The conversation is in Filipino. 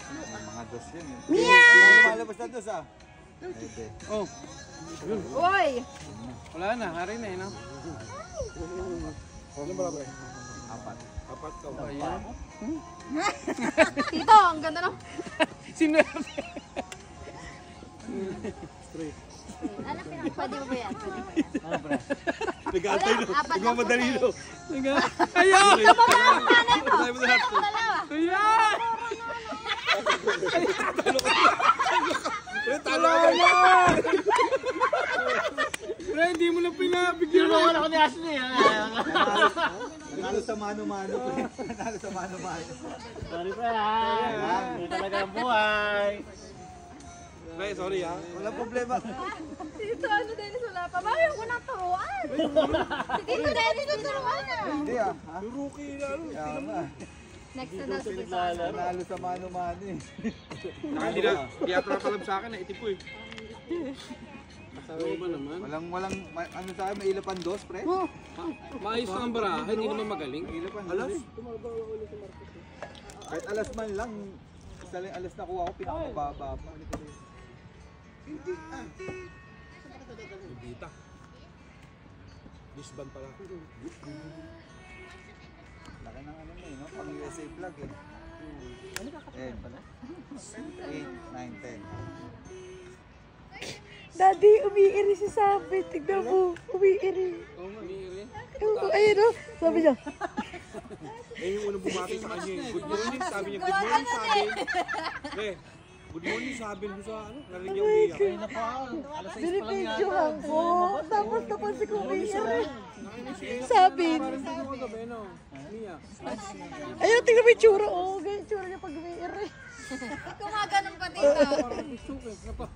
Mga dos yun. Meow! Lumalabas na dos ah. Oh. Uy! Wala na, hari na eh, no? Ano ba ba? Apat. Apat ka. Ayan. Tito, ang ganda no? Sino? Anak, pwede mo ba yan? Pwede mo yan. Ano ba? Nag-aantay no. Apat lang Nagmamadali po, no. Ayan! Tayo mo na lahat. Ayan! Talo ka na. Pre, hindi mo na pinabigyan. Naman ako ni Ashley. Nanalo sa mano-mano. Nanalo sa mano-mano. Sorry pre ha. Hindi talaga ang buhay. Pre, sorry ha. Walang problema. Tito, ano Dennis, wala pa. Bakit ko nang turuan? Si Tito Dennis ang turuan ah. Hindi ah. Rookie na. Tama. Next na daw si Tito. Nanalo sa mano-mano eh. Hindi ata nakalab sa akin. Itip ko eh. Sabi ba naman? Walang, ano sa akin, may ilapan dos, pre? Maayos na ang baraha, hindi naman magaling. Ilapan dos. Kahit alas man lang, isa lang alas na kuha ko, pinakamababa pa. Bita. Disband pala. Laki ng ano mo eh, no? Pang USA flag eh. 10, 8, 9, 10. Daddy, umiiri si Sabi. Tignan mo, umiiri. Oo nga, Miri. Ayun o, sabi niya. Eh, yung unang bumati sa kanya eh. Good morning, sabi niya. Good morning, sabi. Pre, good morning, sabi mo sa ano. Narinig niya umiyak. Binibidyohan ko. Tapos napansin ko umiiri. Sabi. Parang hindi mo gabi, no? Mia. Ayun, tingnan mo yung tsura. Oo, ganyan yung tsura niya pag umiiri. Kumaganon pa dito. Parang gusto ko.